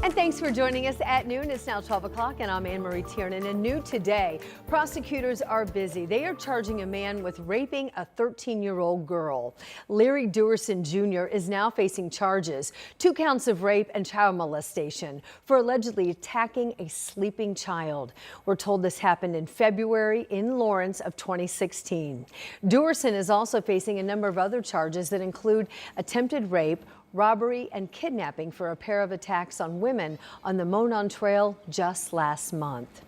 And thanks for joining us at noon. It's now 12 o'clock and I'm Anne Marie Tiernan. And new today, prosecutors are busy. They are charging a man with raping a 13-year-old girl. Larry Dewerson Jr. is now facing charges, 2 counts of rape and child molestation for allegedly attacking a sleeping child. We're told this happened in February in Lawrence of 2016. Dewerson is also facing a number of other charges that include attempted rape, robbery and kidnapping for a pair of attacks on women on the Monon Trail just last month.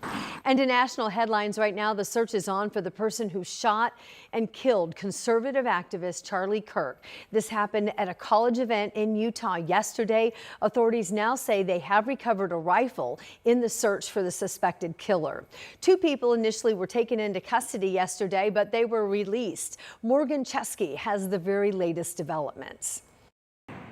And in national headlines right now, the search is on for the person who shot and killed conservative activist Charlie Kirk. This happened at a college event in Utah yesterday. Authorities now say they have recovered a rifle in the search for the suspected killer. 2 people initially were taken into custody yesterday, but they were released. Morgan Chesky has the very latest developments.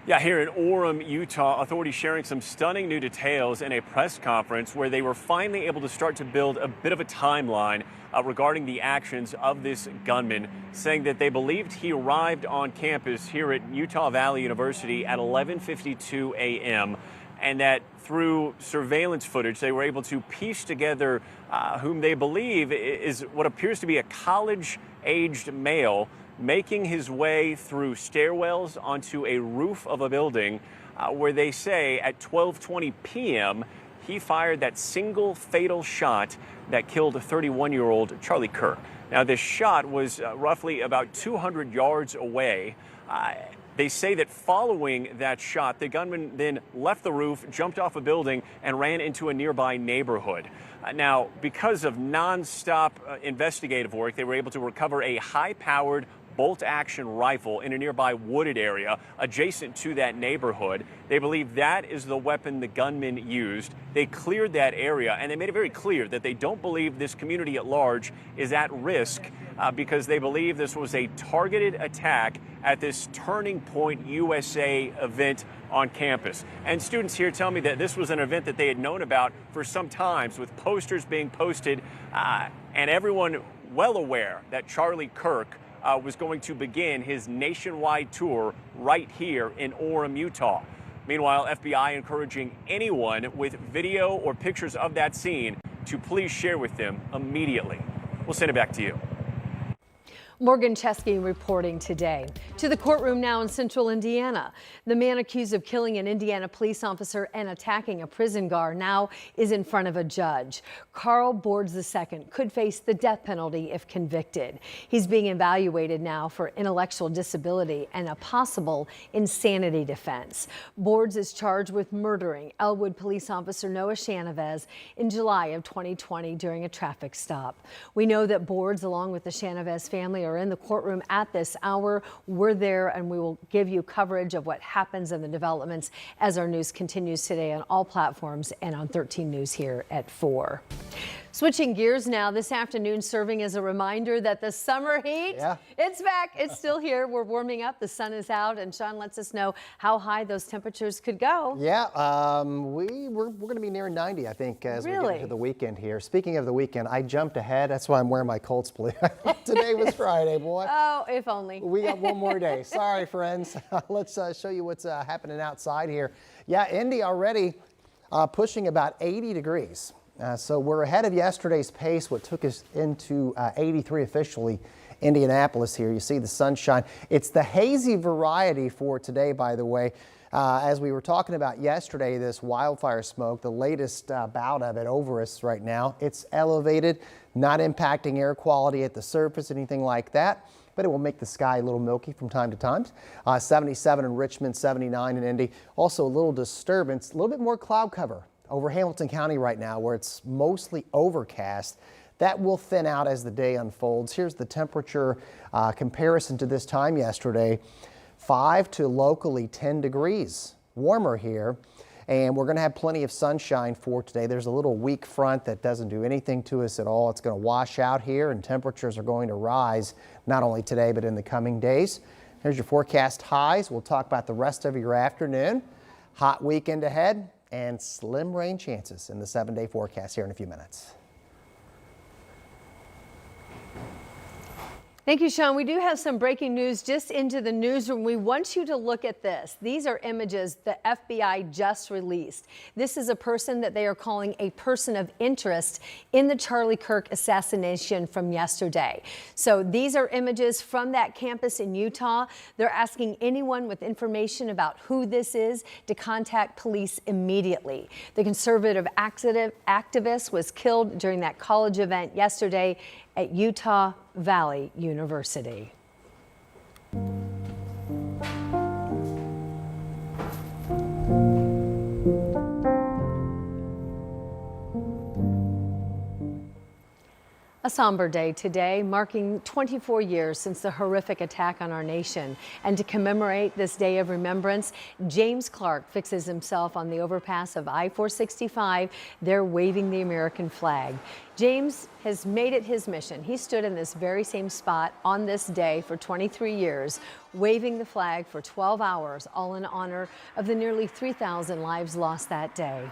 Yeah, here in Orem, Utah, authorities sharing some stunning new details in a press conference where they were finally able to start to build a bit of a timeline regarding the actions of this gunman, saying that they believed he arrived on campus here at Utah Valley University at 11:52 a.m. and that through surveillance footage, they were able to piece together whom they believe is what appears to be a college-aged male making his way through stairwells onto a roof of a building where they say at 12:20 p.m. he fired that single fatal shot that killed a 31-year-old Charlie Kirk. Now, this shot was roughly about 200 yards away. They say that following that shot, the gunman then left the roof, jumped off a building, and ran into a nearby neighborhood. Now, because of nonstop investigative work, they were able to recover a high-powered bolt-action rifle in a nearby wooded area adjacent to that neighborhood. They believe that is the weapon the gunman used. They cleared that area, and they made it very clear that they don't believe this community at large is at risk because they believe this was a targeted attack at this Turning Point USA event on campus. And students here tell me that this was an event that they had known about for some time, with posters being posted and everyone well aware that Charlie Kirk was going to begin his nationwide tour right here in Orem, Utah. Meanwhile, FBI encouraging anyone with video or pictures of that scene to please share with them immediately. We'll send it back to you. Morgan Chesky reporting today. To the courtroom now in central Indiana. The man accused of killing an Indiana police officer and attacking a prison guard now is in front of a judge. Carl Boards II could face the death penalty if convicted. He's being evaluated now for intellectual disability and a possible insanity defense. Boards is charged with murdering Elwood police officer Noah Chanovez in July of 2020 during a traffic stop. We know that Boards, along with the Chanovez family, are in the courtroom at this hour. We're there and we will give you coverage of what happens and the developments as our news continues today on all platforms and on 13 News here at 4. Switching gears now, this afternoon serving as a reminder that the summer heat, it's back. It's still here. We're warming up. The sun is out, and Sean lets us know how high those temperatures could go. Yeah, we're going to be near 90, I think, as we get into the weekend here. Speaking of the weekend, I jumped ahead. That's why I'm wearing my Colts blue. Today was Friday, boy. Oh, if only. We got one more day. Sorry, friends. Let's show you what's happening outside here. Yeah, Indy already pushing about 80 degrees. So we're ahead of yesterday's pace, what took us into 83 officially. Indianapolis here. You see the sunshine. It's the hazy variety for today, by the way. As we were talking about yesterday, this wildfire smoke, the latest bout of it over us right now. It's elevated, not impacting air quality at the surface, anything like that. But it will make the sky a little milky from time to time. 77 in Richmond, 79 in Indy. Also a little disturbance, a little bit more cloud cover over Hamilton County right now, where it's mostly overcast. That will thin out as the day unfolds. Here's the temperature comparison to this time yesterday. 5 to locally 10 degrees warmer here. And we're going to have plenty of sunshine for today. There's a little weak front that doesn't do anything to us at all. It's going to wash out here, and temperatures are going to rise not only today but in the coming days. Here's your forecast highs. We'll talk about the rest of your afternoon. Hot weekend ahead and slim rain chances in the 7-day forecast here in a few minutes. Thank you, Sean. We do have some breaking news just into the newsroom. We want you to look at this. These are images the FBI just released. This is a person that they are calling a person of interest in the Charlie Kirk assassination from yesterday. So these are images from that campus in Utah. They're asking anyone with information about who this is to contact police immediately. The conservative activist was killed during that college event yesterday at Utah Valley University. A somber day today, marking 24 years since the horrific attack on our nation. And to commemorate this day of remembrance, James Clark fixes himself on the overpass of I-465, there waving the American flag. James has made it his mission. He stood in this very same spot on this day for 23 years, waving the flag for 12 hours, all in honor of the nearly 3,000 lives lost that day.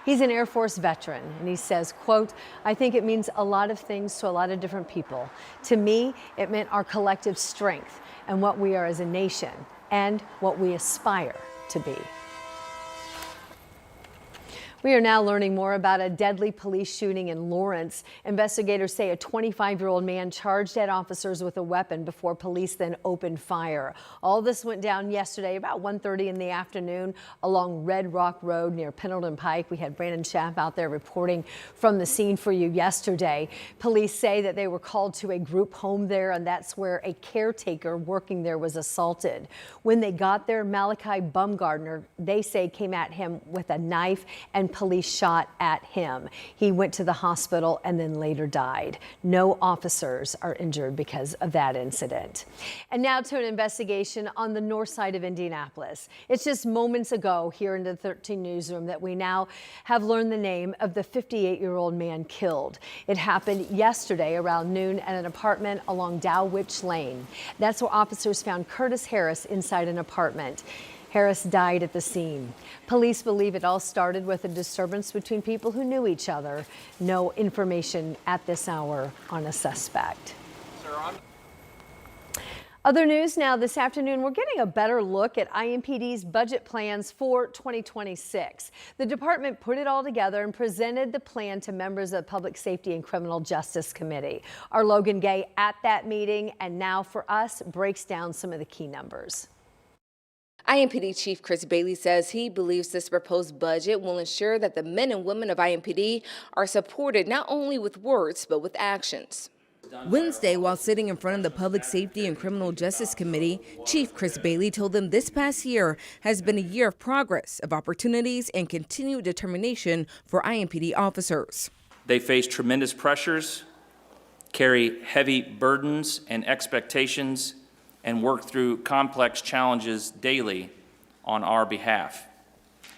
He's an Air Force veteran, and he says, quote, "I think it means a lot of things to a lot of different people. To me, it meant our collective strength and what we are as a nation and what we aspire to be." We are now learning more about a deadly police shooting in Lawrence. Investigators say a 25-year-old man charged at officers with a weapon before police then opened fire. All this went down yesterday about 1:30 in the afternoon along Red Rock Road near Pendleton Pike. We had Brandon Schaff out there reporting from the scene for you yesterday. Police say that they were called to a group home there, and that's where a caretaker working there was assaulted. When they got there, Malachi Bumgardner, they say, came at him with a knife, and police shot at him. He went to the hospital and then later died. No officers are injured because of that incident. And now to an investigation on the north side of Indianapolis. It's just moments ago here in the 13 newsroom that we now have learned the name of the 58-year-old man killed. It happened yesterday around noon at an apartment along Dowwich Lane. That's where officers found Curtis Harris inside an apartment. Harris died at the scene. Police believe it all started with a disturbance between people who knew each other. No information at this hour on a suspect. Other news now this afternoon, we're getting a better look at IMPD's budget plans for 2026. The department put it all together and presented the plan to members of the Public Safety and Criminal Justice Committee. Our Logan Gay at that meeting, and now for us breaks down some of the key numbers. IMPD Chief Chris Bailey says he believes this proposed budget will ensure that the men and women of IMPD are supported not only with words, but with actions. Wednesday, while sitting in front of the Public Safety and Criminal Justice Committee, Chief Chris Bailey told them this past year has been a year of progress, of opportunities, and continued determination for IMPD officers. They face tremendous pressures, carry heavy burdens and expectations, and work through complex challenges daily on our behalf.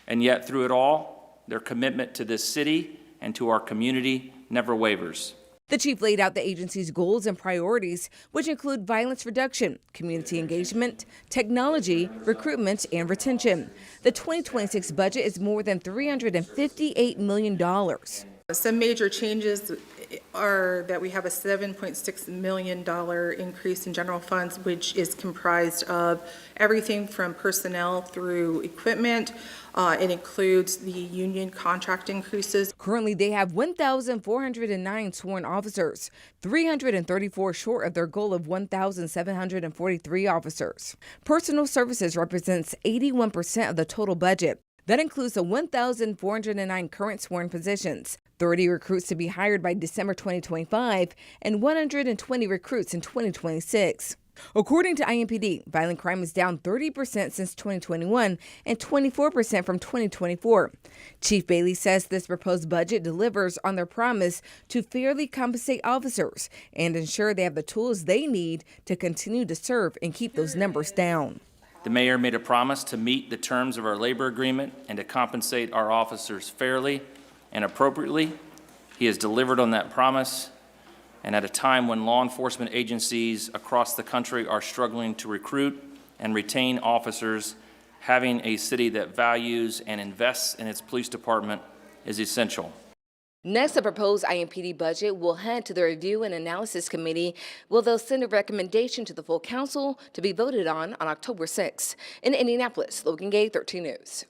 And yet, through it all, their commitment to this city and to our community never wavers. The chief laid out the agency's goals and priorities, which include violence reduction, community engagement, technology, recruitment, and retention. The 2026 budget is more than $358 million. Some major changes are that we have a $7.6 million increase in general funds, which is comprised of everything from personnel through equipment. It includes the union contract increases. Currently, they have 1,409 sworn officers, 334 short of their goal of 1,743 officers. Personal services represents 81% of the total budget. That includes the 1,409 current sworn positions, 30 recruits to be hired by December 2025, and 120 recruits in 2026. According to IMPD, violent crime is down 30% since 2021 and 24% from 2024. Chief Bailey says this proposed budget delivers on their promise to fairly compensate officers and ensure they have the tools they need to continue to serve and keep those numbers down. The mayor made a promise to meet the terms of our labor agreement and to compensate our officers fairly and appropriately. He has delivered on that promise. And at a time when law enforcement agencies across the country are struggling to recruit and retain officers, having a city that values and invests in its police department is essential. Next, the proposed IMPD budget will head to the Review and Analysis Committee, where they'll send a recommendation to the full council to be voted on October 6th. In Indianapolis, Logan Gay, 13 News.